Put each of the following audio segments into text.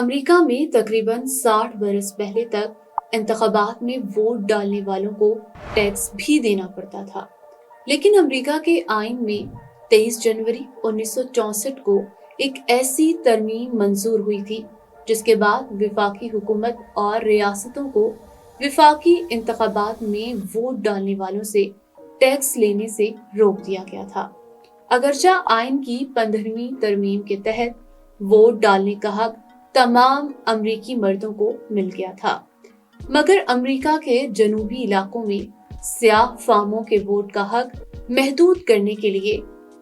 امریکہ میں تقریباً 60 برس پہلے تک انتخابات میں ووٹ ڈالنے والوں کو ٹیکس بھی دینا پڑتا تھا، لیکن امریکہ کے آئین میں 23 جنوری 1964 کو ایک ایسی ترمیم منظور ہوئی تھی جس کے بعد وفاقی حکومت اور ریاستوں کو وفاقی انتخابات میں ووٹ ڈالنے والوں سے ٹیکس لینے سے روک دیا گیا تھا۔ اگرچہ آئین کی 15ویں ترمیم کے تحت ووٹ ڈالنے کا حق تمام امریکی مردوں کو مل گیا تھا، مگر امریکہ کے جنوبی علاقوں میں سیاہ فاموں کے ووٹ کا حق محدود کرنے کے لیے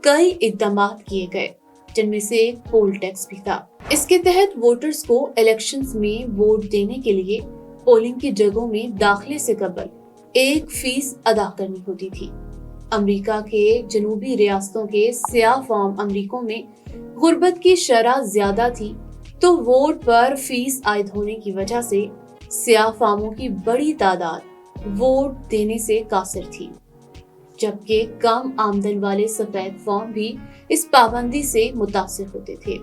کئی اقدامات کیے گئے، جن میں سے ایک پول ٹیکس بھی تھا۔ اس کے تحت ووٹرز کو الیکشنز میں ووٹ دینے کے لیے پولنگ کی جگہوں میں داخلے سے قبل 1 فیس ادا کرنی ہوتی تھی۔ امریکہ کے جنوبی ریاستوں کے سیاہ فام امریکوں میں غربت کی شرح زیادہ تھی، تو ووٹ پر فیس عائد ہونے کی وجہ سے سیاہ فاموں کی بڑی تعداد ووٹ دینے سے قاصر تھی، جبکہ کم آمدن والے سفید فام بھی اس پابندی سے متاثر ہوتے تھے۔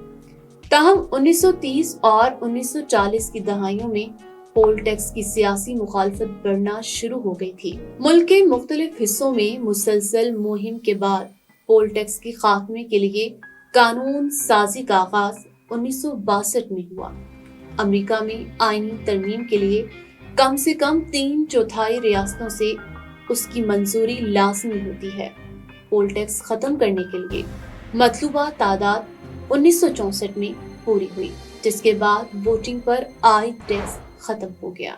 تاہم 1930 اور 1940 کی دہائیوں میں پول ٹیکس کی سیاسی مخالفت بڑھنا شروع ہو گئی تھی۔ ملک کے مختلف حصوں میں مسلسل مہم کے بعد پول ٹیکس کے خاتمے کے لیے قانون سازی کا آغاز 1962 میں ہوا۔ امریکہ میں آئینی ترمیم کے لیے کم سے کم 3/4 ریاستوں سے اس کی منظوری لازمی ہوتی ہے۔ پول ٹیکس ختم کرنے کے لیے مطلوبہ تعداد 1964 میں پوری ہوئی، جس کے بعد ووٹنگ پر عائد ٹیکس ختم ہو گیا۔